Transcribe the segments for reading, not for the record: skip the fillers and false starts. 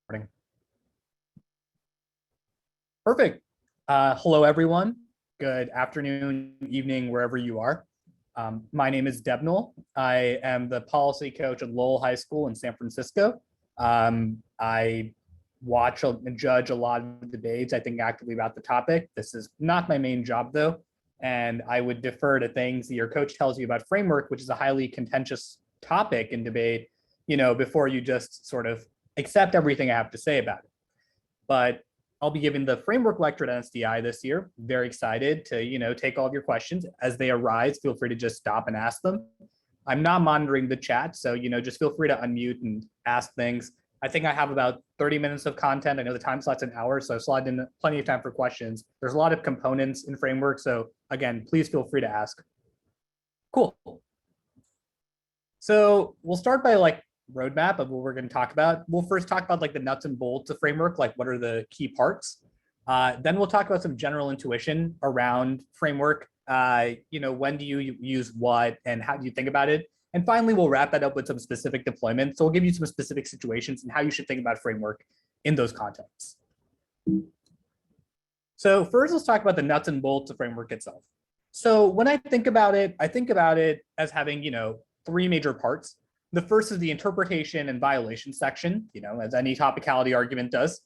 Recording. Perfect. Hello, everyone. Good afternoon, evening, wherever you are. My name is Debnil. I am the policy coach at Lowell High School in San Francisco. I watch and judge a lot of debates, I think actively about the topic. This is not my main job, though, and I would defer to things that your coach tells you about framework, which is a highly contentious topic in debate, before you just sort of accept everything I have to say about it. But I'll be giving the framework lecture at NSDI this year. Very excited to, take all of your questions as they arise. Feel free to just stop and ask them. I'm not monitoring the chat, so, just feel free to unmute and ask things. I think I have about 30 minutes of content. I know the time slot's an hour, so I've slotted in plenty of time for questions. There's a lot of components in framework, so again, please feel free to ask. Cool. So we'll start by roadmap of what we're going to talk about. We'll first talk about the nuts and bolts of framework, what are the key parts. Then we'll talk about some general intuition around framework. When do you use what and how do you think about it? And finally, we'll wrap that up with some specific deployments. So we'll give you some specific situations and how you should think about framework in those contexts. So first, let's talk about the nuts and bolts of framework itself. So when I think about it as having, three major parts. The first is the interpretation and violation section, as any topicality argument does.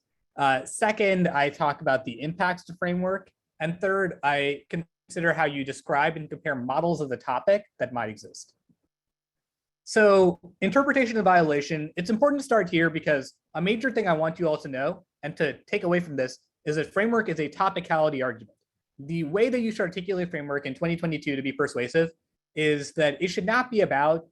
Second, I talk about the impacts to framework. And third, I consider how you describe and compare models of the topic that might exist. So interpretation and violation, it's important to start here because a major thing I want you all to know and to take away from this is that framework is a topicality argument. The way that you should articulate framework in 2022 to be persuasive is that it should not be about,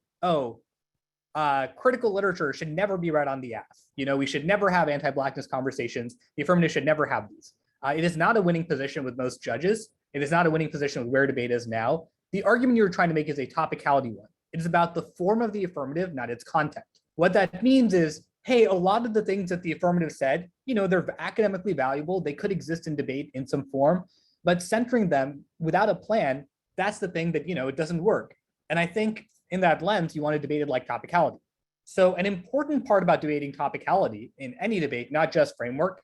critical literature should never be read on the app. We should never have anti-Blackness conversations. The affirmative should never have these. It is not a winning position with most judges. It is not a winning position with where debate is now. The argument you're trying to make is a topicality one. It is about the form of the affirmative, not its content. What that means is, hey, a lot of the things that the affirmative said, they're academically valuable. They could exist in debate in some form, but centering them without a plan, that's the thing that, it doesn't work. And I think in that lens, you want to debate it like topicality. So an important part about debating topicality in any debate, not just framework,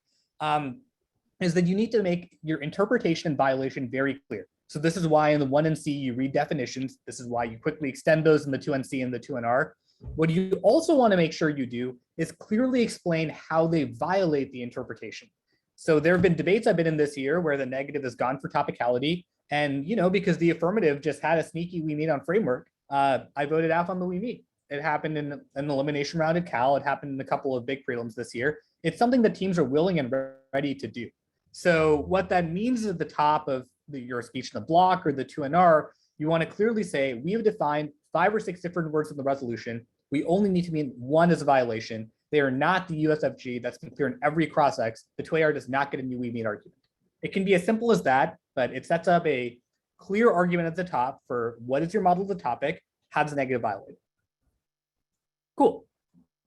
is that you need to make your interpretation and violation very clear. So this is why in the 1NC you read definitions. This is why you quickly extend those in the 2NC and the 2NR. What you also want to make sure you do is clearly explain how they violate the interpretation. So there have been debates I've been in this year where the negative has gone for topicality. And, because the affirmative just had a sneaky we meet on framework, I voted out on the we meet. It happened in an elimination round at Cal. It happened in a couple of big prelims this year. It's something that teams are willing and ready to do. So what that means at the top of your speech in the block or the 2NR, you want to clearly say, we have defined 5 or 6 different words in the resolution. We only need to mean one as a violation. They are not the USFG. That's been clear in every cross-ex. The 2AR does not get a new we meet argument. It can be as simple as that, but it sets up a clear argument at the top for what is your model of the topic, how does the negative violate? Cool.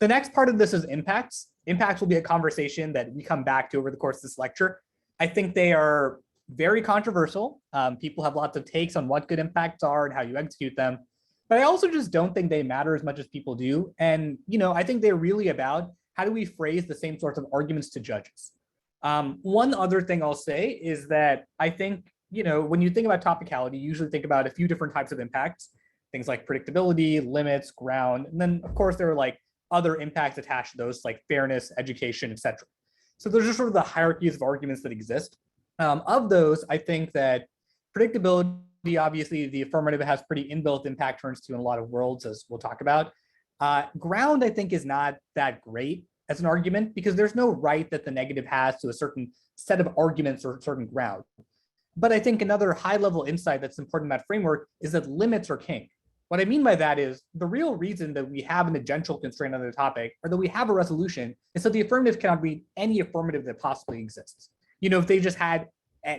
The next part of this is impacts. Impacts will be a conversation that we come back to over the course of this lecture. I think they are very controversial. People have lots of takes on what good impacts are and how you execute them. But I also just don't think they matter as much as people do. And, I think they're really about how do we phrase the same sorts of arguments to judges. One other thing I'll say is that I think, when you think about topicality, you usually think about a few different types of impacts, things like predictability, limits, ground. And then, of course, there are other impacts attached to those, like fairness, education, etc. So there's just sort of the hierarchies of arguments that exist. Of those, I think that predictability, obviously, the affirmative has pretty inbuilt impact turns to in a lot of worlds, as we'll talk about. Ground, I think, is not that great as an argument because there's no right that the negative has to a certain set of arguments or certain ground. But I think another high-level insight that's important in that framework is that limits are king. What I mean by that is the real reason that we have an agential constraint on the topic or that we have a resolution is that the affirmative cannot read any affirmative that possibly exists. If they just had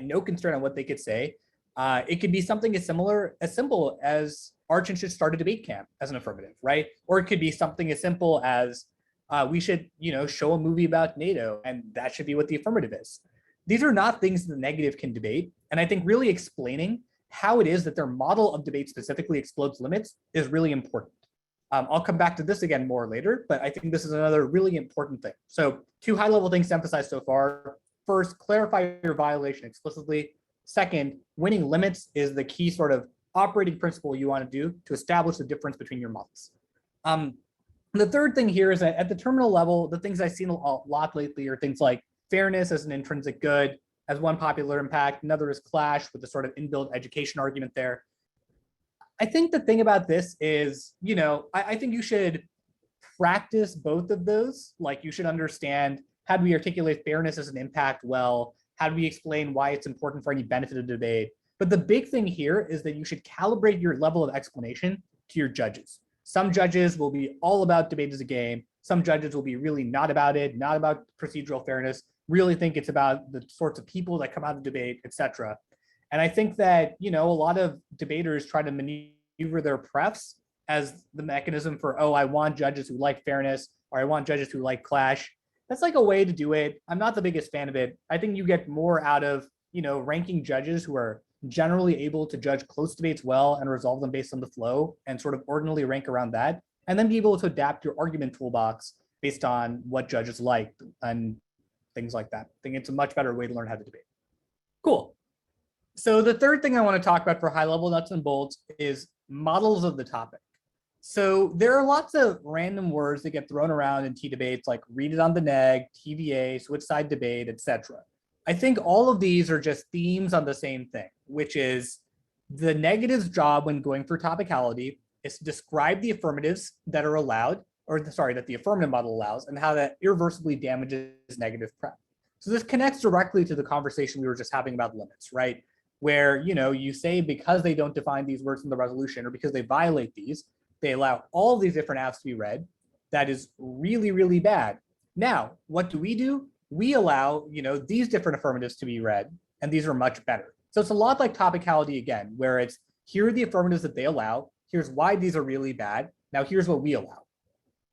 no constraint on what they could say, it could be something as simple as Arch and should start a debate camp as an affirmative, right? Or it could be something as simple as we should, show a movie about NATO, and that should be what the affirmative is. These are not things that the negative can debate. And I think really explaining how it is that their model of debate specifically explodes limits is really important. I'll come back to this again more later, but I think this is another really important thing. So two high-level things to emphasize so far. First, clarify your violation explicitly. Second, winning limits is the key sort of operating principle you want to do to establish the difference between your models. The third thing here is that at the terminal level, the things I've seen a lot lately are things like fairness as an intrinsic good, as one popular impact. Another is clash with the sort of inbuilt education argument there. I think the thing about this is, I think you should practice both of those. Like, you should understand, how do we articulate fairness as an impact well? How do we explain why it's important for any benefit of debate? But the big thing here is that you should calibrate your level of explanation to your judges. Some judges will be all about debate as a game. Some judges will be really not about it, not about procedural fairness, really think it's about the sorts of people that come out of debate, etc. And I think that, a lot of debaters try to maneuver their prefs as the mechanism for, I want judges who like fairness, or I want judges who like clash. That's like a way to do it. I'm not the biggest fan of it. I think you get more out of, ranking judges who are generally able to judge close debates well and resolve them based on the flow and sort of ordinarily rank around that, and then be able to adapt your argument toolbox based on what judges like and things like that. I think it's a much better way to learn how to debate. Cool. So the third thing I want to talk about for high-level nuts and bolts is models of the topic. So there are lots of random words that get thrown around in T-debates, like read it on the neg, TVA, switch side debate, etc. I think all of these are just themes on the same thing, which is the negative's job when going for topicality is to describe the affirmatives that are allowed, that the affirmative model allows, and how that irreversibly damages negative prep. So this connects directly to the conversation we were just having about limits, right? Where, you say because they don't define these words in the resolution, or because they violate these, they allow all these different apps to be read. That is really, really bad. Now, what do? We allow, these different affirmatives to be read, and these are much better. So it's a lot like topicality again, where it's, here are the affirmatives that they allow, here's why these are really bad, now here's what we allow.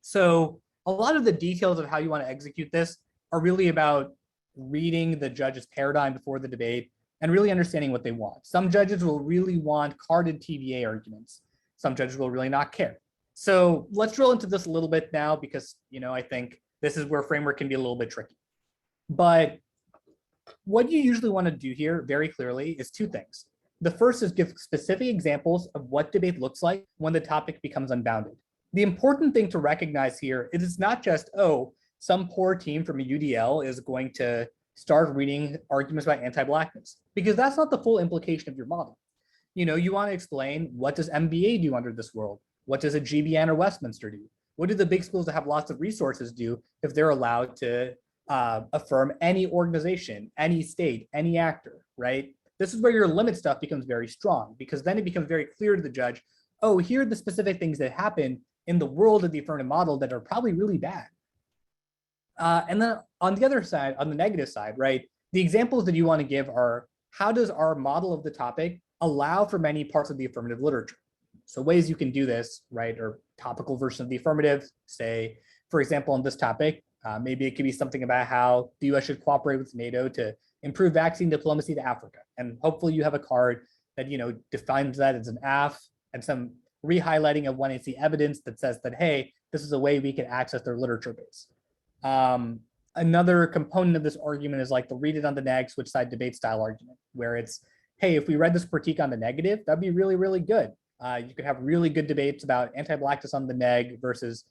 So a lot of the details of how you want to execute this are really about reading the judge's paradigm before the debate and really understanding what they want. Some judges will really want carded TVA arguments. Some judges will really not care. So let's drill into this a little bit now, because, I think this is where framework can be a little bit tricky. But what you usually want to do here very clearly is two things. The first is give specific examples of what debate looks like when the topic becomes unbounded. The important thing to recognize here is it's not just, some poor team from a UDL is going to start reading arguments about anti-blackness, because that's not the full implication of your model. You want to explain, what does MBA do under this world? What does a GBN or Westminster do? What do the big schools that have lots of resources do if they're allowed to affirm any organization, any state, any actor, right? This is where your limit stuff becomes very strong, because then it becomes very clear to the judge, here are the specific things that happen in the world of the affirmative model that are probably really bad. And then on the other side, on the negative side, right, the examples that you want to give are, how does our model of the topic allow for many parts of the affirmative literature? So ways you can do this, right, or topical version of the affirmative, say, for example, on this topic, maybe it could be something about how the US should cooperate with NATO to improve vaccine diplomacy to Africa. And hopefully you have a card that, defines that as an AF, and some re-highlighting of when it's the evidence that says that, hey, this is a way we can access their literature base. Another component of this argument is like the read it on the neg, switch side debate style argument, where it's, hey, if we read this critique on the negative, that'd be really, really good. You could have really good debates about anti-blackness on the neg versus,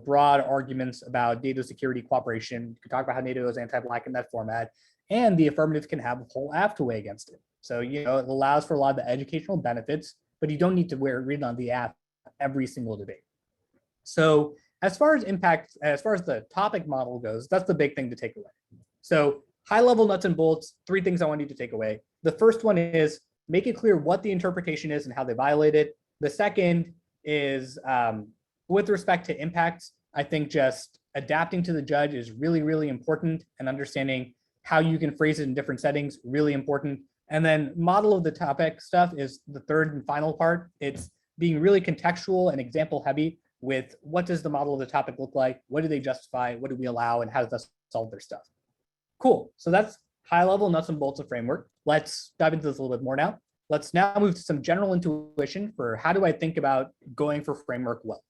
broad arguments about NATO security cooperation. You could talk about how NATO is anti-black in that format, and the affirmative can have a whole AF to weigh against it. So, it allows for a lot of the educational benefits, but you don't need to read on the AF every single debate. So as far as impact, as far as the topic model goes, that's the big thing to take away. So high level nuts and bolts, three things I want you to take away. The first one is make it clear what the interpretation is and how they violate it. The second is with respect to impacts, I think just adapting to the judge is really, really important, and understanding how you can phrase it in different settings, really important. And then model of the topic stuff is the third and final part. It's being really contextual and example heavy with what does the model of the topic look like? What do they justify? What do we allow? And how does that solve their stuff? Cool. So that's high level nuts and bolts of framework. Let's dive into this a little bit more now. Let's now move to some general intuition for how do I think about going for framework well.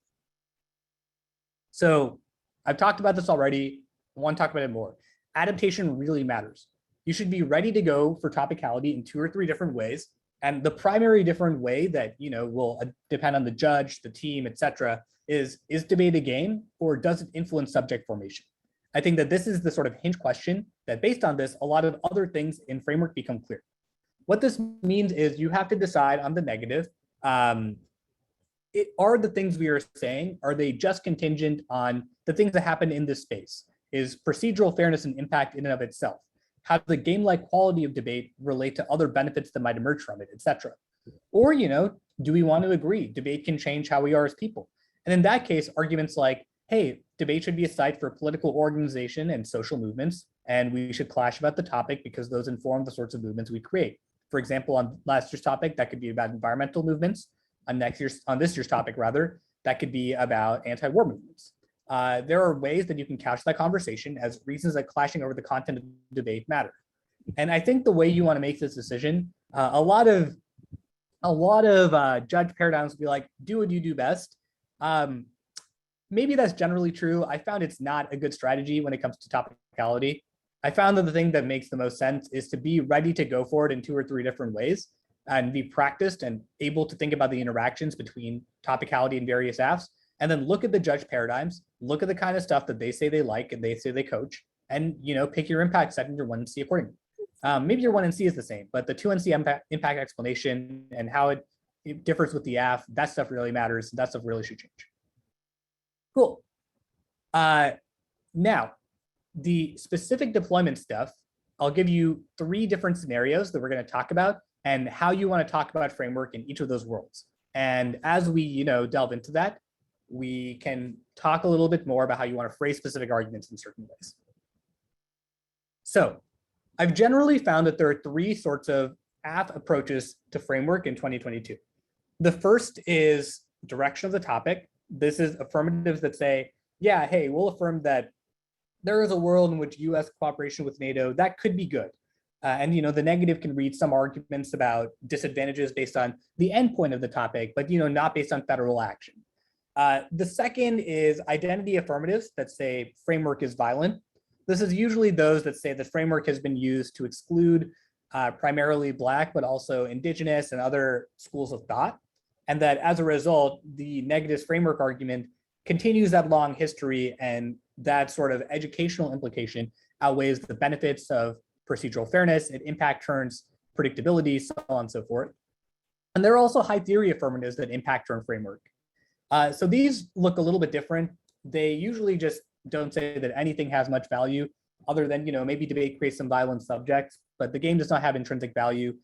So I've talked about this already. want to talk about it more. Adaptation really matters. You should be ready to go for topicality in 2 or 3 different ways. And the primary different way that, will depend on the judge, the team, etc., is debate a game, or does it influence subject formation? I think that this is the sort of hinge question that, based on this, a lot of other things in framework become clear. What this means is you have to decide on the negative. Are the things we are saying, are they just contingent on the things that happen in this space? Is procedural fairness an impact in and of itself? How does the game-like quality of debate relate to other benefits that might emerge from it, etc.? Or, do we want to agree? Debate can change how we are as people. And in that case, arguments like, hey, debate should be a site for political organization and social movements, and we should clash about the topic because those inform the sorts of movements we create. For example, on last year's topic, that could be about environmental movements. On this year's topic, rather, that could be about anti-war movements. There are ways that you can couch that conversation as reasons that clashing over the content of the debate matter. And I think the way you want to make this decision, a lot of judge paradigms will be like, do what you do best. Maybe that's generally true. I found it's not a good strategy when it comes to topicality. I found that the thing that makes the most sense is to be ready to go for it in 2 or 3 different ways and be practiced and able to think about the interactions between topicality and various apps, and then look at the judge paradigms, look at the kind of stuff that they say they like and they say they coach, and pick your impact set and your 1NC accordingly. Maybe your 1NC is the same, but the 2NC impact explanation and how it differs with the app, that stuff really matters. That stuff really should change. Cool. Now, the specific deployment stuff, I'll give you 3 different scenarios that we're going to talk about and how you want to talk about framework in each of those worlds. And as we, delve into that, we can talk a little bit more about how you want to phrase specific arguments in certain ways. So I've generally found that there are 3 sorts of app approaches to framework in 2022. The first is direction of the topic. This is affirmatives that say, yeah, hey, we'll affirm that there is a world in which US cooperation with NATO, that could be good. And the negative can read some arguments about disadvantages based on the endpoint of the topic, but not based on federal action. The second is identity affirmatives that say framework is violent. This is usually those that say the framework has been used to exclude primarily Black, but also Indigenous and other schools of thought. And that as a result, the negative framework argument continues that long history, and that sort of educational implication outweighs the benefits of procedural fairness, and impact turns, predictability, so on and so forth. And there are also high theory affirmatives that impact turn framework. So these look a little bit different. They usually just don't say that anything has much value other than, maybe debate creates some violent subjects, but the game does not have intrinsic value.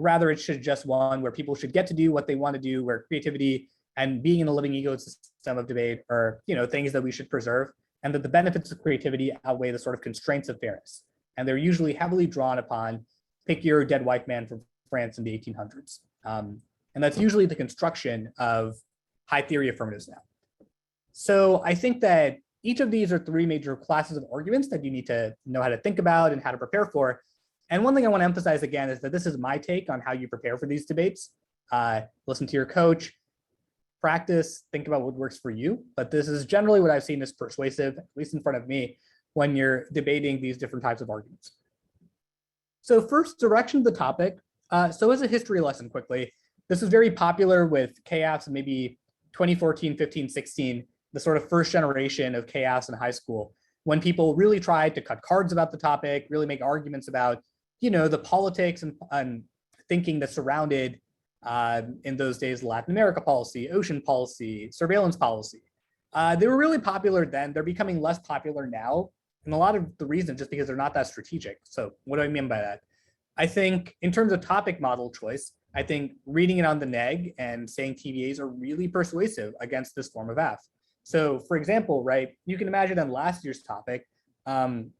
Rather, it should just one where people should get to do what they want to do, where creativity and being in a living ecosystem of debate are, things that we should preserve, and that the benefits of creativity outweigh the sort of constraints of fairness. And they're usually heavily drawn upon, pick your dead white man from France in the 1800s. And that's usually the construction of high theory affirmatives now. So I think that each of these are 3 major classes of arguments that you need to know how to think about and how to prepare for. And one thing I want to emphasize again is that this is my take on how you prepare for these debates. Listen to your coach, practice, think about what works for you. But this is generally what I've seen as persuasive, at least in front of me, when you're debating these different types of arguments. So first, direction of the topic. So as a history lesson quickly, this is very popular with chaos in maybe 2014, 15, 16, the sort of first generation of chaos in high school, when people really tried to cut cards about the topic, really make arguments about, the politics and thinking that surrounded, in those days, Latin America policy, ocean policy, surveillance policy. They were really popular then. They're becoming less popular now. And a lot of the reason just because they're not that strategic. So what do I mean by that? I think in terms of topic model choice, I think reading it on the neg and saying TVAs are really persuasive against this form of AF. So for example, right, you can imagine on last year's topic, an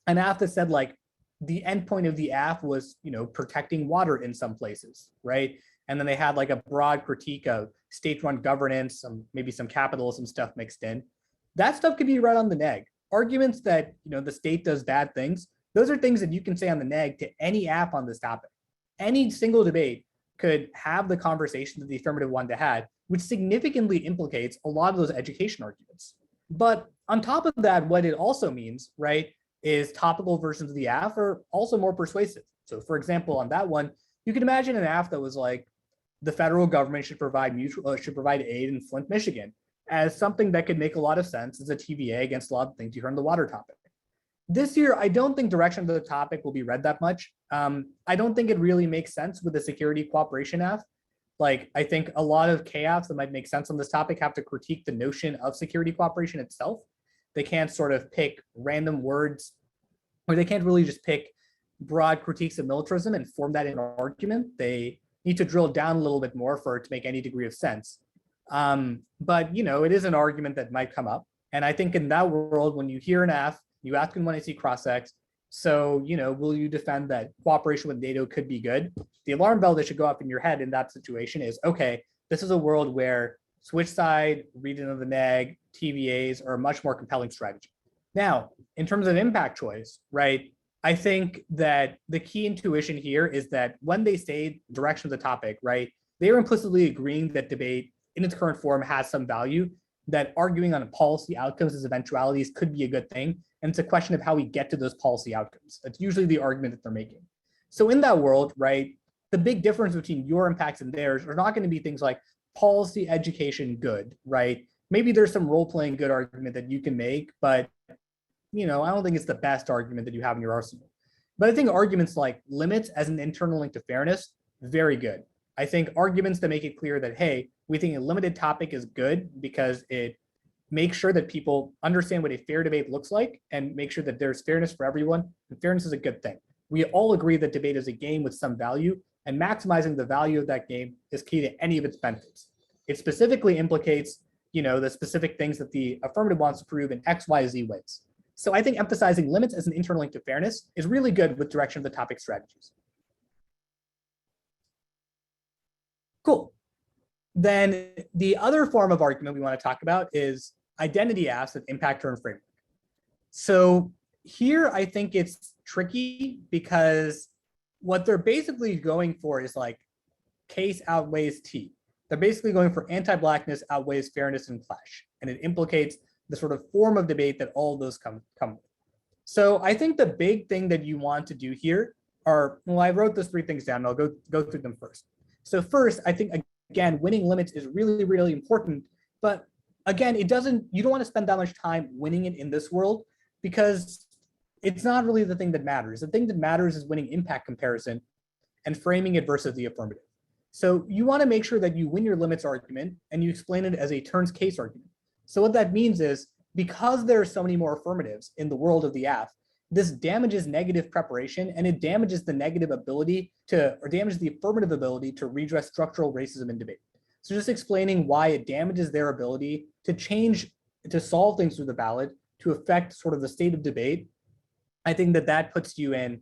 AF that said like the endpoint of the AF was, protecting water in some places, right? And then they had like a broad critique of state-run governance, maybe some capitalism stuff mixed in. That stuff could be read on the neg. Arguments that, the state does bad things, those are things that you can say on the neg to any app on this topic. Any single debate could have the conversation that the affirmative wanted to have, which significantly implicates a lot of those education arguments. But On top of that, what it also means, right, is topical versions of the AF are also more persuasive. So for example, on that one, you can imagine an AF that was like, the federal government should provide aid in Flint, Michigan, as something that could make a lot of sense as a TVA against a lot of things you heard on the water topic. This year, I don't think direction of the topic will be read that much. I don't think it really makes sense with the security cooperation AF. Like, I think a lot of KAFs that might make sense on this topic have to critique the notion of security cooperation itself. They can't sort of pick random words, or they can't really just pick broad critiques of militarism and form that in an argument. They need to drill down a little bit more for it to make any degree of sense. But it is an argument that might come up. And I think in that world, when you hear an AF, you ask them when I see cross-ex, so, will you defend that cooperation with NATO could be good? The alarm bell that should go off in your head in that situation is, okay, this is a world where switch side, region of the neg, TVAs are a much more compelling strategy. Now, in terms of impact choice, right, I think that the key intuition here is that when they say direction of the topic, right, they are implicitly agreeing that debate in its current form has some value, that arguing on policy outcomes as eventualities could be a good thing. And it's a question of how we get to those policy outcomes. That's usually the argument that they're making. So in that world, right, the big difference between your impacts and theirs are not going to be things like policy education good, right? Maybe there's some role-playing good argument that you can make, but I don't think it's the best argument that you have in your arsenal. But I think arguments like limits as an internal link to fairness, very good. I think arguments that make it clear that, hey, we think a limited topic is good because it makes sure that people understand what a fair debate looks like and make sure that there's fairness for everyone. And fairness is a good thing. We all agree that debate is a game with some value, and maximizing the value of that game is key to any of its benefits. It specifically implicates, the specific things that the affirmative wants to prove in X, Y, Z ways. So I think emphasizing limits as an internal link to fairness is really good with direction of the topic strategies. Cool. Then the other form of argument we want to talk about is identity AFs with impact turn framework. So here I think it's tricky because what they're basically going for is like case outweighs T. They're basically going for anti-blackness outweighs fairness and clash. And it implicates the sort of form of debate that all of those come with. So I think the big thing that you want to do here are, I wrote those 3 things down and I'll go through them first. So first, I think, again, winning limits is really, really important. But again, you don't want to spend that much time winning it in this world because it's not really the thing that matters. The thing that matters is winning impact comparison and framing it versus the affirmative. So you want to make sure that you win your limits argument and you explain it as a turns case argument. So what that means is because there are so many more affirmatives in the world of the AF, this damages negative preparation and it damages the negative ability damages the affirmative ability to redress structural racism in debate. So just explaining why it damages their ability to solve things through the ballot, to affect sort of the state of debate, I think that puts you in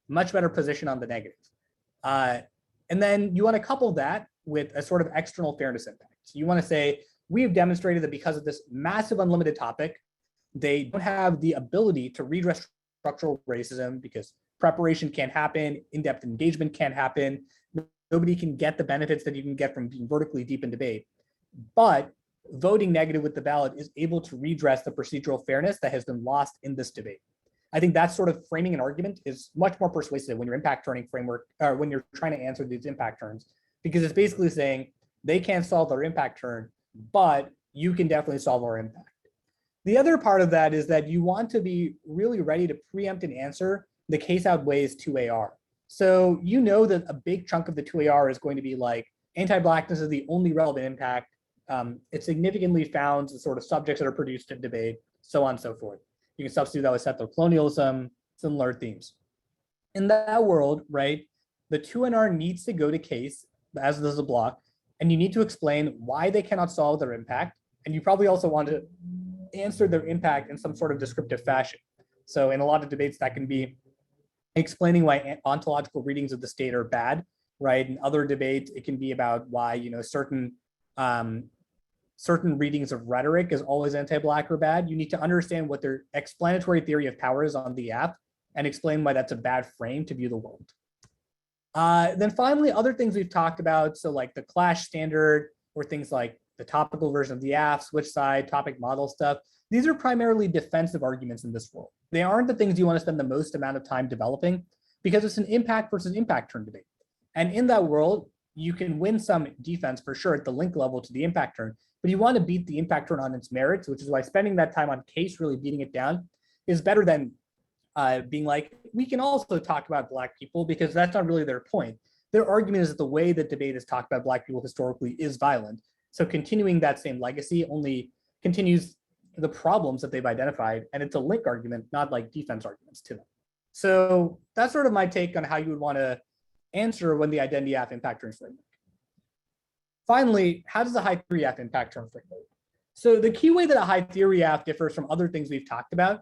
much better position on the negative. And then you want to couple that with a sort of external fairness impact. So you want to say, we have demonstrated that because of this massive unlimited topic, they don't have the ability to redress structural racism because preparation can't happen, in-depth engagement can't happen, nobody can get the benefits that you can get from being vertically deep in debate. But voting negative with the ballot is able to redress the procedural fairness that has been lost in this debate. I think that sort of framing an argument is much more persuasive when you're impact turning framework, or when you're trying to answer these impact turns, because it's basically saying they can't solve their impact turn, but you can definitely solve our impact. The other part of that is that you want to be really ready to preempt and answer the case outweighs 2AR. So you know that a big chunk of the 2AR is going to be like anti-blackness is the only relevant impact. It significantly founds the sort of subjects that are produced in debate, so on and so forth. You can substitute that with settler colonialism, similar themes. In that world, right, the 2NR needs to go to case, as does the block, and you need to explain why they cannot solve their impact. And you probably also want to answer their impact in some sort of descriptive fashion. So in a lot of debates, that can be explaining why ontological readings of the state are bad, right? In other debates, it can be about why certain readings of rhetoric is always anti-Black or bad. You need to understand what their explanatory theory of power is on the app and explain why that's a bad frame to view the world. Then finally, other things we've talked about, so like the clash standard or things like the topical version of the app, switch side, topic model stuff. these are primarily defensive arguments in this world. They aren't the things you want to spend the most amount of time developing because it's an impact versus impact turn debate. And in that world, you can win some defense for sure at the link level to the impact turn, but you want to beat the impact turn on its merits, which is why spending that time on case, really beating it down, is better than being like, we can also talk about Black people, because that's not really their point. Their argument is that the way that debate has talked about Black people historically is violent. So continuing that same legacy only continues the problems that they've identified, and it's a link argument, not like defense arguments to them. So that's sort of my take on how you would want to answer when the identity F impact turn framework. Finally, how does a high theory F impact turn framework? So the key way that a high theory F differs from other things we've talked about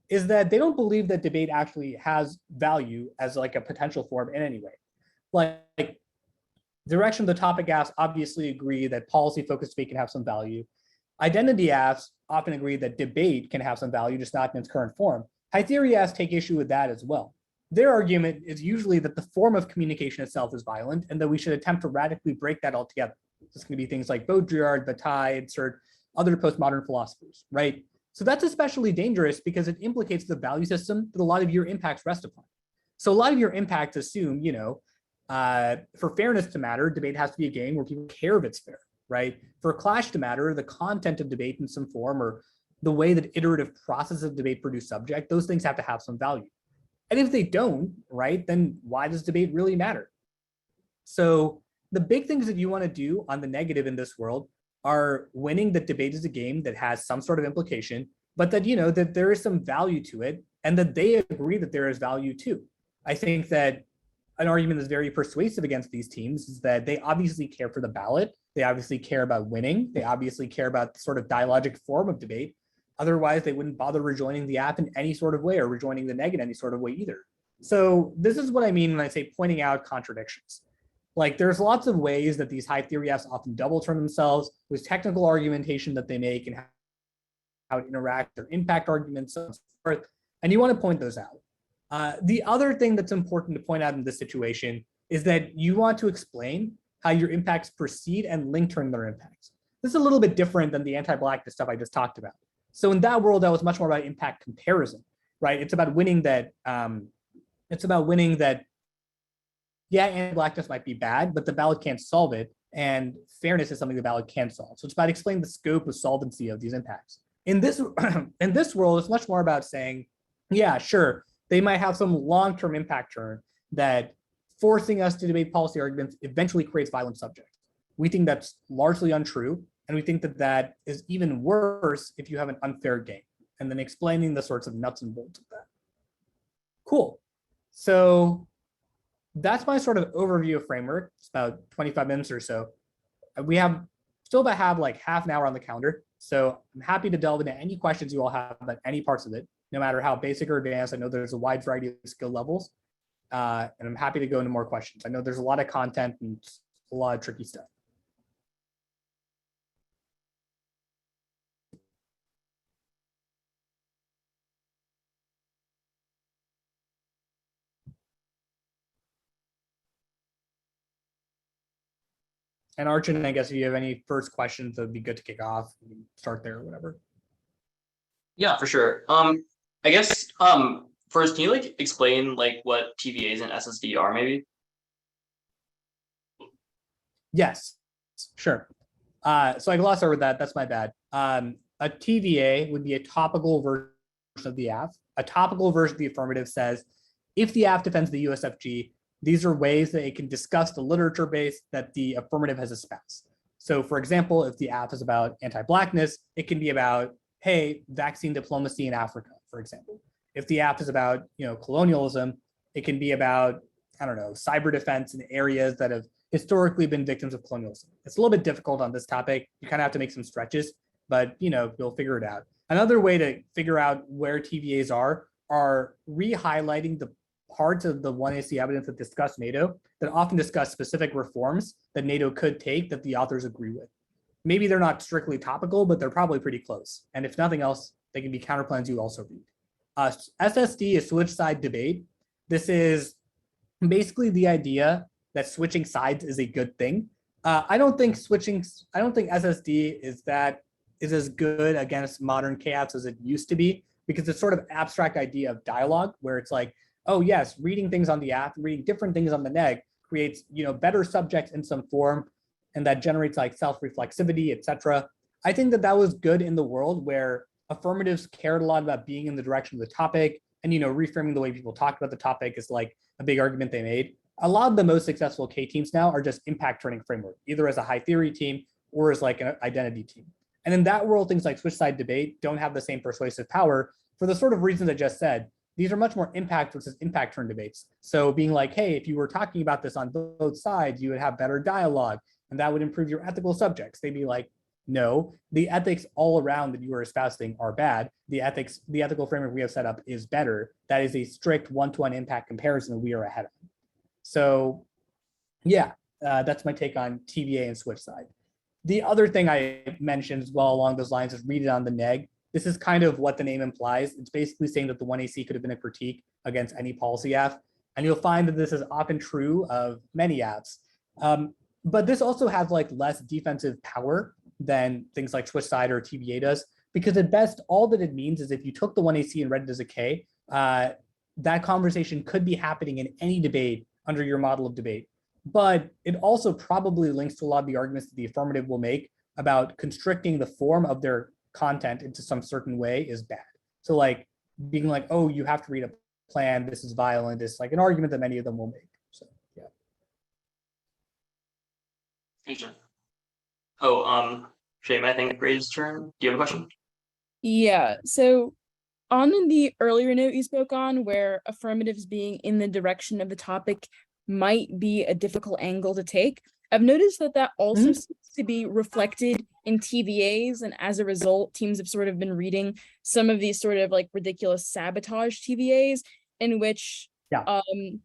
is that they don't believe that debate actually has value as like a potential form in any way. Like direction of the topic Fs obviously agree that policy focused debate can have some value. Identity Fs often agree that debate can have some value, just not in its current form. High theory Fs take issue with that as well. Their argument is usually that the form of communication itself is violent and that we should attempt to radically break that altogether. This can be things like Baudrillard, Bataille, Insert, other postmodern philosophers, right? So that's especially dangerous because it implicates the value system that a lot of your impacts rest upon. So a lot of your impacts assume, for fairness to matter, debate has to be a game where people care if it's fair, right? For clash to matter, the content of debate in some form or the way that iterative process of debate produce subject, those things have to have some value. And if they don't, right, then why does debate really matter? So the big things that you want to do on the negative in this world are winning that debate is a game that has some sort of implication, but that, that there is some value to it and that they agree that there is value too. I think that an argument that's very persuasive against these teams is that they obviously care for the ballot. They obviously care about winning. They obviously care about the sort of dialogic form of debate. Otherwise, they wouldn't bother rejoining the app in any sort of way or rejoining the neg in any sort of way either. So this is what I mean when I say pointing out contradictions. Like there's lots of ways that these high theory Fs often double turn themselves with technical argumentation that they make and how it interacts, their impact arguments, and so forth. And you want to point those out. The other thing that's important to point out in this situation is that you want to explain how your impacts precede and link turn their impacts. This is a little bit different than the anti-blackness stuff I just talked about. So in that world, that was much more about impact comparison, right? It's about winning that, yeah, anti-blackness might be bad, but the ballot can't solve it. And fairness is something the ballot can solve. So it's about explaining the scope of solvency of these impacts. In this, in this world, it's much more about saying, yeah, sure, they might have some long-term impact turn that forcing us to debate policy arguments eventually creates violent subjects. We think that's largely untrue. And we think that that is even worse if you have an unfair game, and then explaining the sorts of nuts and bolts of that. Cool. So that's my sort of overview of framework. It's about 25 minutes or so. We still have like half an hour on the calendar. So I'm happy to delve into any questions you all have about any parts of it, no matter how basic or advanced. I know there's a wide variety of skill levels, and I'm happy to go into more questions. I know there's a lot of content and a lot of tricky stuff. And Arjun, I guess if you have any first questions, that would be good to kick off. We can start there or whatever. Yeah, for sure. I guess first, can you like explain like what TVAs and SSD are, maybe? Yes, sure. So I glossed over that. That's my bad. A TVA would be a topical version of the AF. A topical version of the affirmative says, if the AF defends the USFG, these are ways that it can discuss the literature base that the affirmative has espoused. So for example, if the AF is about anti-blackness, it can be about, hey, vaccine diplomacy in Africa, for example. If the AF is about, colonialism, it can be about, I don't know, cyber defense in areas that have historically been victims of colonialism. It's a little bit difficult on this topic. You kind of have to make some stretches, but you'll figure it out. Another way to figure out where TVAs are re-highlighting the parts of the 1AC evidence that discuss NATO that often discuss specific reforms that NATO could take that the authors agree with. Maybe they're not strictly topical, but they're probably pretty close. And if nothing else, they can be counterplans you also read. SSD is switch side debate. This is basically the idea that switching sides is a good thing. I don't think SSD is that is as good against modern chaos as it used to be, because it's sort of abstract idea of dialogue where it's like, oh yes, reading things on the app, reading different things on the neg creates, better subjects in some form, and that generates like self-reflexivity, etc. I think that was good in the world where affirmatives cared a lot about being in the direction of the topic, and reframing the way people talk about the topic is like a big argument they made. A lot of the most successful K teams now are just impact turning framework, either as a high theory team or as like an identity team. And in that world, things like switch side debate don't have the same persuasive power for the sort of reasons I just said. These are much more impact versus impact turn debates. So being like, hey, if you were talking about this on both sides, you would have better dialogue, and that would improve your ethical subjects. They'd be like, no, the ethics all around that you are espousing are bad. The ethical framework we have set up is better. That is a strict one-to-one impact comparison that we are ahead of. So yeah, that's my take on TVA and switch side. The other thing I mentioned as well along those lines is read it on the neg. This is kind of what the name implies. It's basically saying that the 1AC could have been a critique against any policy app. And you'll find that this is often true of many apps. But this also has like less defensive power than things like switch side or TVA does, because at best, all that it means is if you took the 1AC and read it as a K, that conversation could be happening in any debate under your model of debate. But it also probably links to a lot of the arguments that the affirmative will make about constricting the form of their content into some certain way is bad. So like being like, oh, you have to read a plan, this is violent, is like an argument that many of them will make. So yeah. Gotcha. Oh, Shame, I think Gray's turn. Do you have a question? Yeah, so on the earlier note you spoke on, where affirmatives being in the direction of the topic might be a difficult angle to take, I've noticed that also seems to be reflected in TVAs, and as a result, teams have sort of been reading some of these sort of like ridiculous sabotage TVAs in which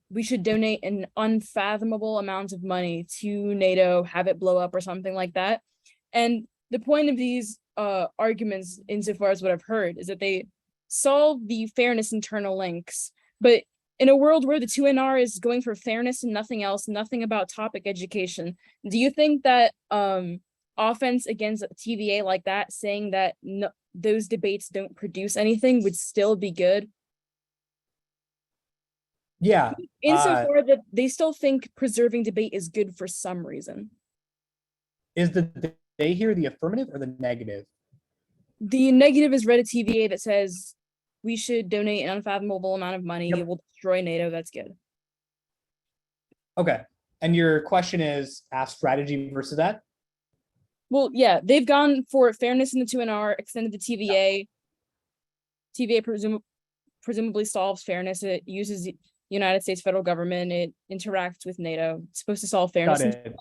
we should donate an unfathomable amount of money to NATO, have it blow up or something like that. And the point of these arguments, insofar as what I've heard, is that they solve the fairness internal links, but in a world where the 2NR is going for fairness and nothing else, nothing about topic education, do you think that offense against a TVA like that, saying that those debates don't produce anything, would still be good? Yeah. Insofar that they still think preserving debate is good for some reason. Is the they here the affirmative or the negative? The negative is read a TVA that says we should donate an unfathomable amount of money. Yep. It will destroy NATO. That's good. Okay. And your question is ask strategy versus that? Well, yeah, they've gone for fairness in the 2NR, extended the TVA. TVA presumably solves fairness. It uses the United States federal government. It interacts with NATO. It's supposed to solve fairness. Got it.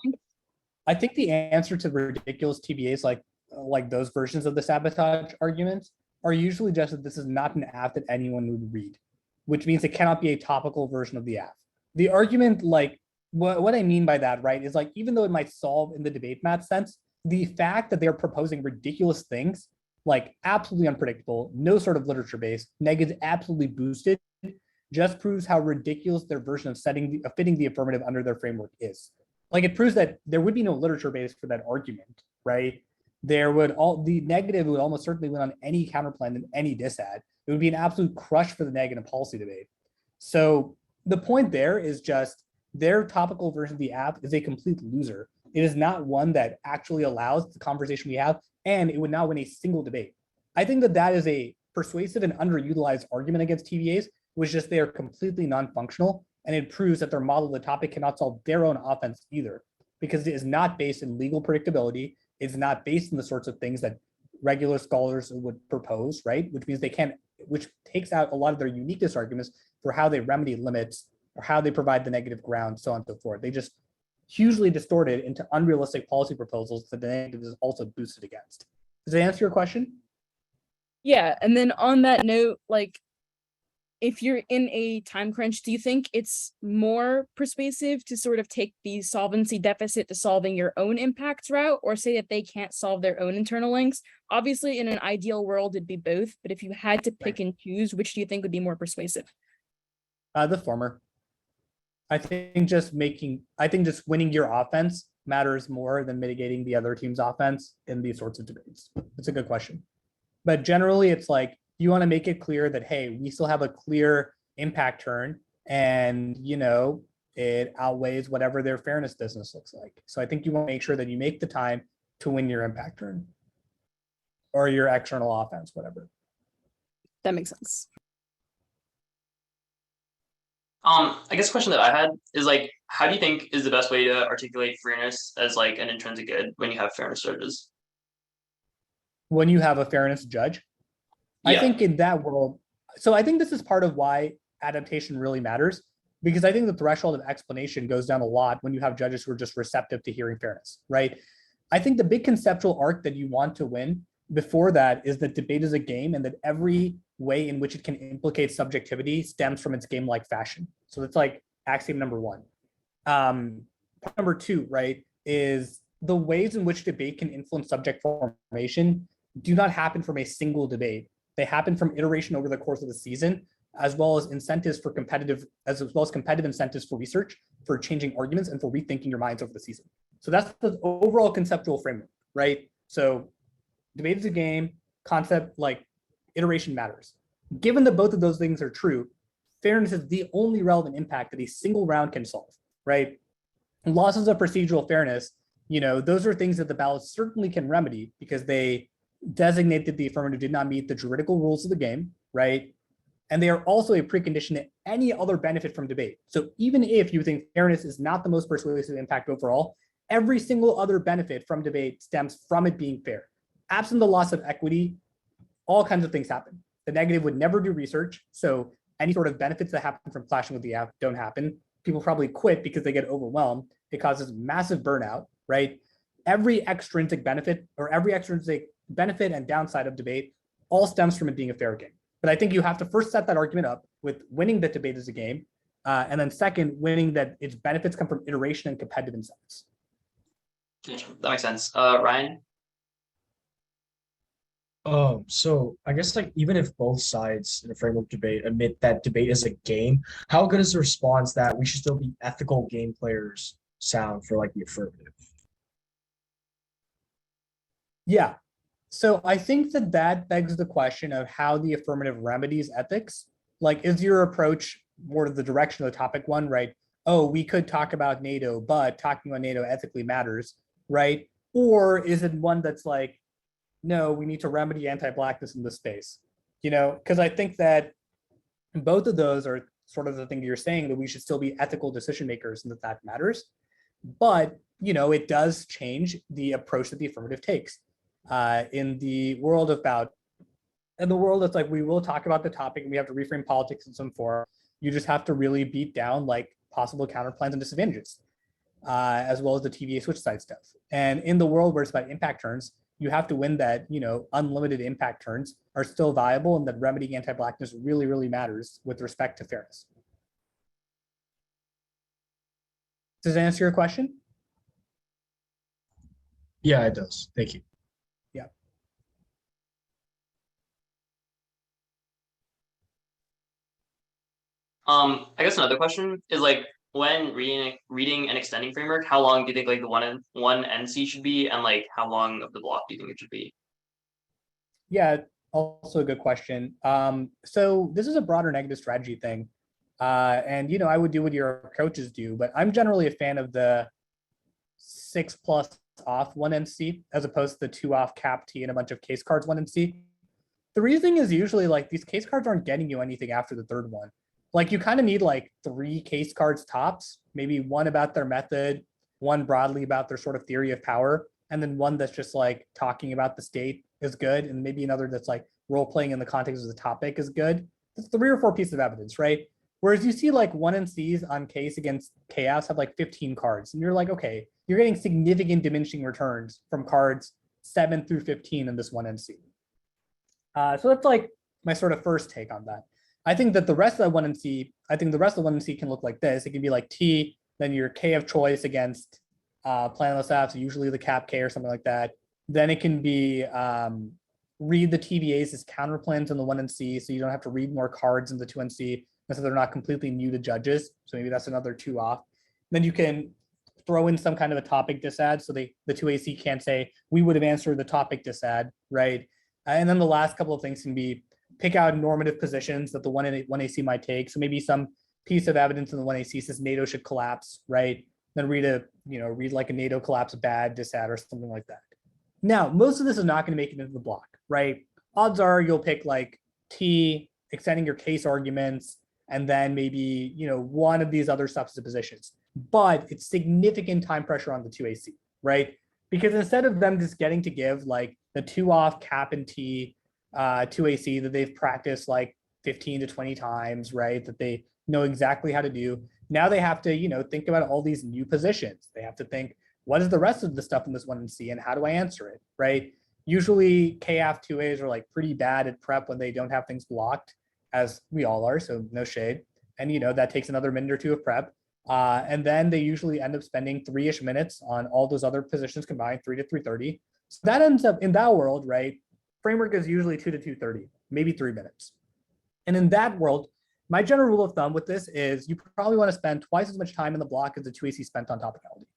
I think the answer to ridiculous TVAs like those versions of the sabotage arguments are usually just that this is not an app that anyone would read, which means it cannot be a topical version of the app. The argument, like what I mean by that, right, is like even though it might solve in the debate math sense, the fact that they're proposing ridiculous things, like absolutely unpredictable, no sort of literature base, neg is absolutely boosted, just proves how ridiculous their version of fitting the affirmative under their framework is. Like it proves that there would be no literature base for that argument, right? The negative would almost certainly win on any counterplan in any disad. It would be an absolute crush for the neg in a policy debate. So the point there is just their topical version of the app is a complete loser. It is not one that actually allows the conversation we have, and it would not win a single debate. I think that is a persuasive and underutilized argument against TVAs, which just they are completely non-functional, and it proves that their model of the topic cannot solve their own offense either, because it is not based in legal predictability. It's not based in the sorts of things that regular scholars would propose, right? Which means which takes out a lot of their uniqueness arguments for how they remedy limits or how they provide the negative ground, so on and so forth. They just hugely distorted into unrealistic policy proposals that the negative is also boosted against. Does that answer your question? Yeah, and then on that note, like, if you're in a time crunch, do you think it's more persuasive to sort of take the solvency deficit to solving your own impacts route, or say that they can't solve their own internal links? Obviously, in an ideal world, it'd be both, but if you had to pick and choose, which do you think would be more persuasive? The former. I think just winning your offense matters more than mitigating the other team's offense in these sorts of debates? It's a good question. But generally, it's like you want to make it clear that, hey, we still have a clear impact turn, and it outweighs whatever their fairness business looks like. So I think you want to make sure that you make the time to win your impact turn or your external offense, whatever. That makes sense. I guess a question that I had is like, how do you think is the best way to articulate fairness as like an intrinsic good when you have fairness judges? When you have a fairness judge, I Yeah. think in that world, so I think this is part of why adaptation really matters, because I think the threshold of explanation goes down a lot when you have judges who are just receptive to hearing fairness, right? I think the big conceptual arc that you want to win before that is that debate is a game, and that every way in which it can implicate subjectivity stems from its game-like fashion. So that's like axiom number one. Number two, right, is the ways in which debate can influence subject formation do not happen from a single debate. They happen from iteration over the course of the season, as well as incentives for competitive incentives for research, for changing arguments, and for rethinking your minds over the season. So that's the overall conceptual framework, right? So debate is a game, concept like iteration matters. Given that both of those things are true, fairness is the only relevant impact that a single round can solve, right? And losses of procedural fairness, those are things that the ballot certainly can remedy because they designate that the affirmative did not meet the juridical rules of the game, right? And they are also a precondition to any other benefit from debate. So even if you think fairness is not the most persuasive impact overall, every single other benefit from debate stems from it being fair. Absent the loss of equity, all kinds of things happen. The negative would never do research, so any sort of benefits that happen from clashing with the app don't happen. People probably quit because they get overwhelmed. It causes massive burnout, right? Every extrinsic benefit and downside of debate all stems from it being a fair game. But I think you have to first set that argument up with winning that debate is a game, and then second, winning that its benefits come from iteration and competitive incentives. That makes sense. Ryan? So I guess like even if both sides in a framework debate admit that debate is a game, how good is the response that we should still be ethical game players sound for like the affirmative? Yeah. So I think that begs the question of how the affirmative remedies ethics. Like, is your approach more to the direction of the topic one, right? Oh, we could talk about NATO, but talking about NATO ethically matters, right? Or is it one that's like, no, we need to remedy anti-Blackness in this space, because I think that both of those are sort of the thing you're saying, that we should still be ethical decision makers and that matters. But, it does change the approach that the affirmative takes. In the world that's like, we will talk about the topic and we have to reframe politics in some form. You just have to really beat down like possible counterplans and disadvantages, as well as the TVA switch side stuff. And in the world where it's about impact turns, you have to win that, unlimited impact turns are still viable, and that remedying anti-Blackness really, really matters with respect to fairness. Does that answer your question? Yeah, it does. Thank you. Yeah. I guess another question is like, when reading and extending framework, how long do you think like the one NC should be, and like how long of the block do you think it should be? Yeah, also a good question. So this is a broader negative strategy thing. And I would do what your coaches do, but I'm generally a fan of the 6+ off 1 NC as opposed to the 2 off cap T and a bunch of case cards 1 NC. The reasoning is usually like these case cards aren't getting you anything after the third one. Like you kind of need like 3 case cards tops, maybe one about their method, one broadly about their sort of theory of power, and then one that's just like talking about the state is good, and maybe another that's like role playing in the context of the topic is good. It's 3 or 4 pieces of evidence, right? Whereas you see like 1 NCs on case against chaos have like 15 cards, and you're like, okay, you're getting significant diminishing returns from cards 7 through 15 in this 1 NC. So that's like my sort of first take on that. I think that the rest of that 1 NC, can look like this. It can be like T, then your K of choice against planless apps, usually the cap K or something like that. Then it can be read the TVAs as counterplans in the 1 NC, so you don't have to read more cards in the 2 NC, so they're not completely new to judges. So maybe that's another 2 off. Then you can throw in some kind of a topic disad, so the 2AC can't say, we would have answered the topic disad, right? And then the last couple of things can be pick out normative positions that the 1AC might take. So maybe some piece of evidence in the 1AC says NATO should collapse, right? Then read like a NATO collapse bad disad or something like that. Now, most of this is not going to make it into the block, right? Odds are you'll pick like T, extending your case arguments, and then maybe, one of these other substantive positions. But it's significant time pressure on the 2AC, right? Because instead of them just getting to give like the 2-off cap and T 2AC that they've practiced like 15 to 20 times, right? That they know exactly how to do. Now they have to, think about all these new positions. They have to think, what is the rest of the stuff in this 1C and how do I answer it, right? Usually KF 2As are like pretty bad at prep when they don't have things blocked, as we all are, so no shade. And that takes another minute or two of prep. And then they usually end up spending 3-ish minutes on all those other positions combined, 3 to 3:30. So that ends up in that world, right? Framework is usually 2 to 2:30, maybe 3 minutes. And in that world, my general rule of thumb with this is you probably want to spend twice as much time in the block as the 2AC spent on topicality.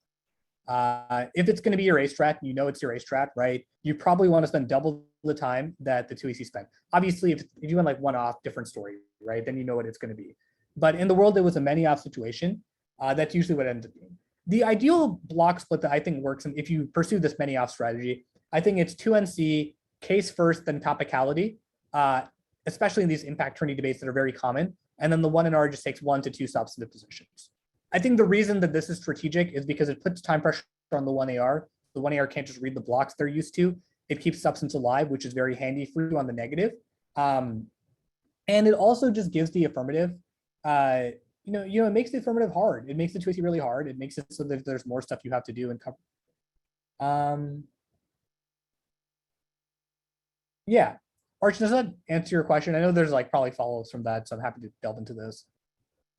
If it's going to be your A strat, it's your A strat, right? You probably want to spend double the time that the 2AC spent. Obviously, if you went like one off, different story, right? Then you know what it's going to be. But in the world, there was a many off situation. That's usually what it ends up being. The ideal block split that I think works, and if you pursue this many off strategy, I think it's 2NC, case first, then topicality, especially in these impact attorney debates that are very common. And then the 1NR just takes 1 to 2 substantive positions. I think the reason that this is strategic is because it puts time pressure on the 1AR. The 1AR can't just read the blocks they're used to. It keeps substance alive, which is very handy for you on the negative. And it also just gives the affirmative, it makes the affirmative hard. It makes the 2AC really hard. It makes it so that there's more stuff you have to do and cover. Yeah. Arch, does that answer your question? I know there's like probably follow-ups from that, so I'm happy to delve into those.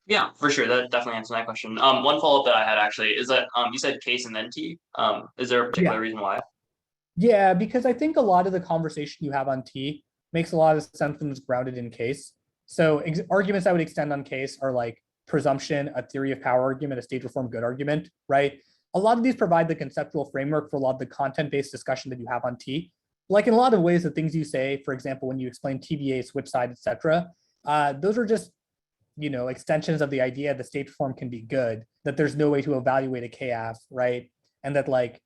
Yeah, for sure. That definitely answers my question. One follow-up that I had actually is that you said case and then T. Is there a particular reason why? Yeah, because I think a lot of the conversation you have on T makes a lot of sense when it's grounded in case. So arguments I would extend on case are like presumption, a theory of power argument, a state reform good argument, right? A lot of these provide the conceptual framework for a lot of the content-based discussion that you have on T. Like in a lot of ways, the things you say, for example, when you explain TVA, switch side, etc., those are just extensions of the idea that state reform can be good, that there's no way to evaluate a KF, right? And that like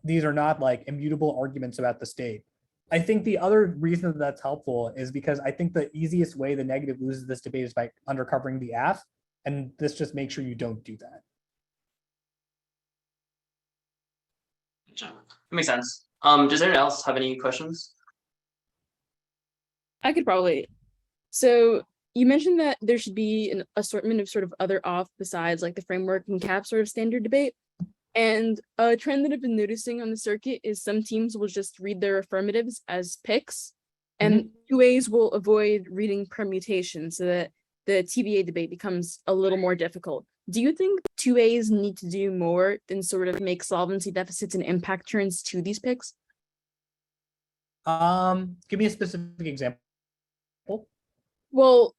these are not like immutable arguments about the state. I think the other reason that that's helpful is because I think the easiest way the negative loses this debate is by undercovering the AF, and this just makes sure you don't do that. That makes sense. Does anyone else have any questions? I could probably. So you mentioned that there should be an assortment of sort of other off besides like the framework and cap sort of standard debate. And a trend that I've been noticing on the circuit is some teams will just read their affirmatives as picks, and 2As will avoid reading permutations so that the TVA debate becomes a little more difficult. Do you think 2As need to do more than sort of make solvency deficits and impact turns to these picks? Give me a specific example. Well,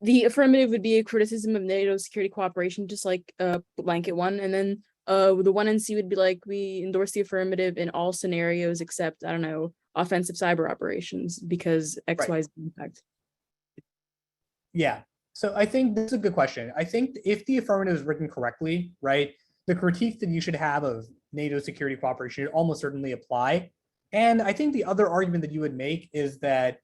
the affirmative would be a criticism of NATO security cooperation, just like a blanket one. And then the 1NC would be like, we endorse the affirmative in all scenarios except, I don't know, offensive cyber operations because X, Y, Z impact. Yeah. So I think this is a good question. I think if the affirmative is written correctly, right, the critique that you should have of NATO security cooperation should almost certainly apply. And I think the other argument that you would make is that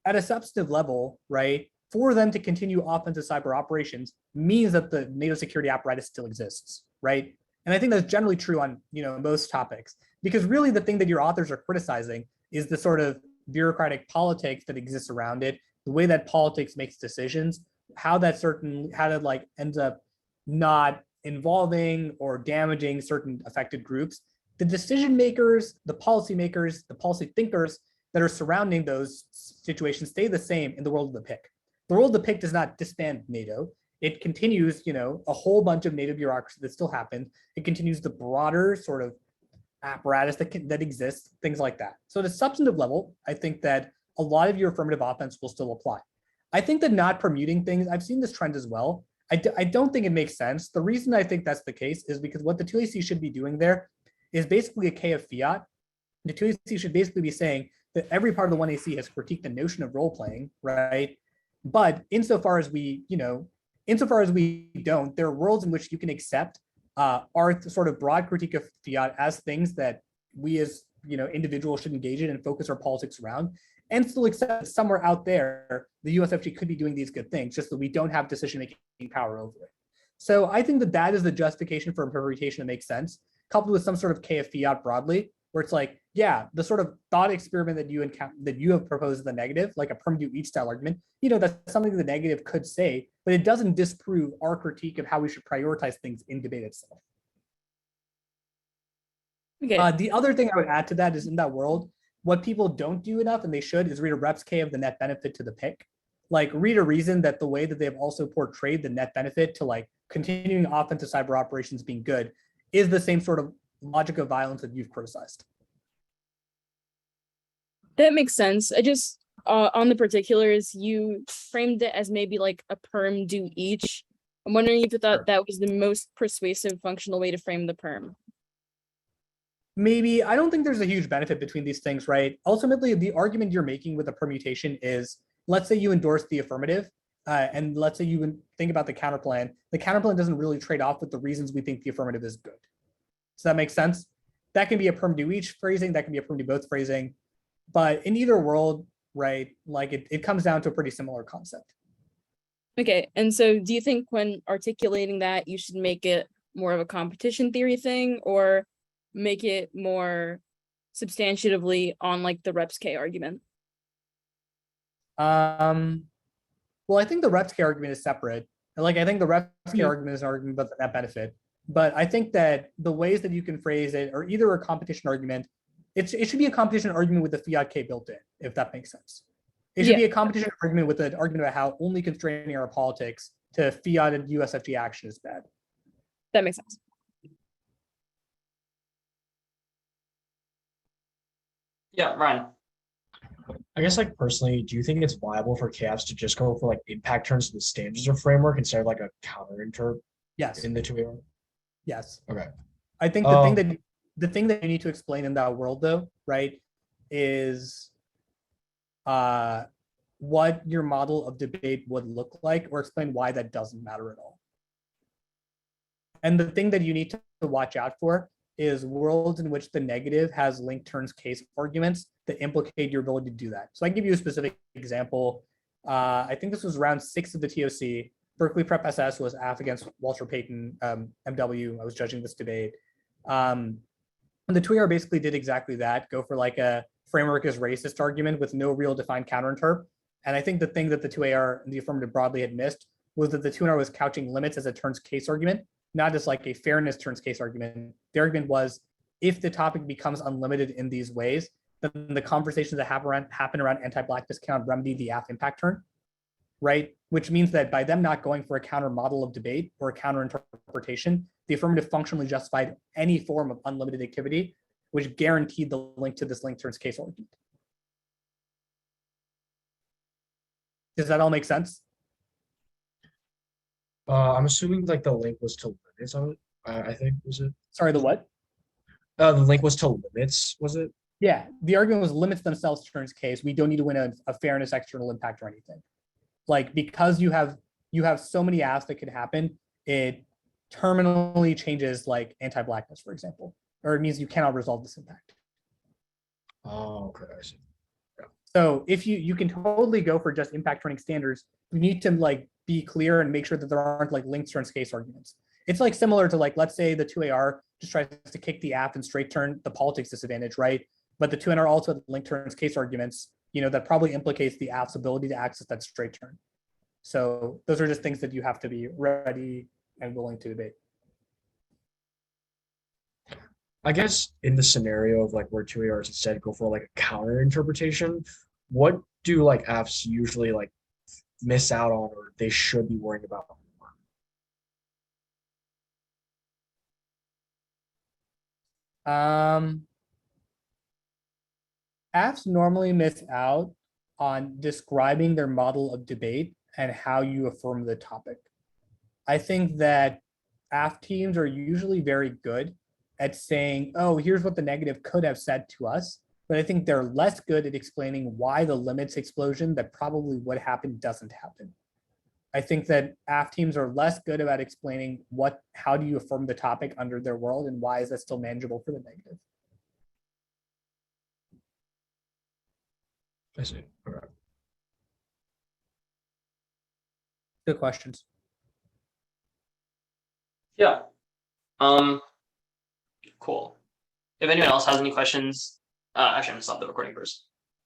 at a substantive level, right, for them to continue offensive cyber operations means that the NATO security apparatus still exists, right? And I think that's generally true on most topics, because really the thing that your authors are criticizing is the sort of bureaucratic politics that exists around it, the way that politics makes decisions, how that like ends up not involving or damaging certain affected groups. The decision makers, the policymakers, the policy thinkers that are surrounding those situations stay the same in the world of the PIC. The world of the PIC does not disband NATO. It continues, a whole bunch of NATO bureaucracy that still happens. It continues the broader sort of apparatus that exists, things like that. So at a substantive level, I think that a lot of your affirmative offense will still apply. I think that not permuting things, I've seen this trend as well. I don't think it makes sense. The reason I think that's the case is because what the 2AC should be doing there is basically a K of fiat. The 2AC should basically be saying that every part of the 1AC has critiqued the notion of role playing, right? But insofar as we don't, there are worlds in which you can accept our sort of broad critique of fiat as things that we as individuals should engage in and focus our politics around, and still accept somewhere out there the USFG could be doing these good things, just that we don't have decision-making power over it. So I think that is the justification for interpretation that makes sense, coupled with some sort of K of fiat broadly, where it's like, yeah, the sort of thought experiment that you have proposed in the negative, like a perm do each style argument, that's something the negative could say, but it doesn't disprove our critique of how we should prioritize things in debate itself. Okay. The other thing I would add to that is, in that world, what people don't do enough, and they should, is read a reps K of the net benefit to the pick. Like, read a reason that the way that they've also portrayed the net benefit to like continuing offensive cyber operations being good is the same sort of logic of violence that you've criticized. That makes sense. I just on the particulars, you framed it as maybe like a perm do each. I'm wondering if you thought that was the most persuasive functional way to frame the perm. Maybe. I don't think there's a huge benefit between these things, right? Ultimately, the argument you're making with a permutation is, let's say you endorse the affirmative, and let's say you think about the counterplan. The counterplan doesn't really trade off with the reasons we think the affirmative is good. Does that make sense? That can be a perm do each phrasing, that can be a perm do both phrasing. But in either world, right, like it comes down to a pretty similar concept. Okay, and so do you think when articulating that, you should make it more of a competition theory thing, or make it more substantively on like the reps K argument? Well, I think the reps K argument is separate. Like, I think the reps K argument is an argument about the net benefit. But I think that the ways that you can phrase it are either a competition argument. It should be a competition argument with the fiat K built in, if that makes sense. It should be a competition argument with an argument about how only constraining our politics to fiat and USFG action is bad. That makes sense. Yeah, Ryan. I guess, like, personally, do you think it's viable for chaos to just go for like impact turns to the standards of framework instead of like a counter interp Yes. in the 2A? Yes. Okay. I think the thing that you need to explain in that world, though, right, is what your model of debate would look like, or explain why that doesn't matter at all. And the thing that you need to watch out for is worlds in which the negative has linked turns case arguments that implicate your ability to do that. So I can give you a specific example. I think this was round 6 of the TOC. Berkeley Prep SS was AF against Walter Payton, MW. I was judging this debate. And the 2AR basically did exactly that, go for like a framework is racist argument with no real defined counterinterp. And I think the thing that the 2AR and the affirmative broadly had missed was that the 2AR was couching limits as a turns case argument, not just like a fairness turns case argument. The argument was, if the topic becomes unlimited in these ways, then the conversations that happen around anti-blackness cannot remedy the AF impact turn, right? Which means that by them not going for a counter model of debate or a counter interpretation, the affirmative functionally justified any form of unlimited activity, which guaranteed the link to this link turns case argument. Does that all make sense? I'm assuming like the link was to limits on it. I think, was it? Sorry, the what? The link was to limits, was it? Yeah, the argument was limits themselves turns case. We don't need to win a fairness external impact or anything. Like, because you have so many asks that could happen, it terminally changes like anti-blackness, for example, or it means you cannot resolve this impact. Oh, okay, I see. So if you can totally go for just impact turning standards, you need to like be clear and make sure that there aren't like linked turns case arguments. It's like similar to like, let's say the 2AR just tries to kick the AF and straight turn the politics disadvantage, right? But the 2NR also had linked turns case arguments, that probably implicates the AF's ability to access that straight turn. So those are just things that you have to be ready and willing to debate. I guess in the scenario of like where 2ARs instead go for like a counter interpretation, what do like Fs usually like miss out on, or they should be worrying about? Fs normally miss out on describing their model of debate and how you affirm the topic. I think that AF teams are usually very good at saying, oh, here's what the negative could have said to us. But I think they're less good at explaining why the limits explosion that probably would happen doesn't happen. I think that AF teams are less good about explaining how do you affirm the topic under their world and why is that still manageable for the negative. I see. Okay. Good questions. Yeah. Cool. If anyone else has any questions, actually, I'm gonna stop the recording first.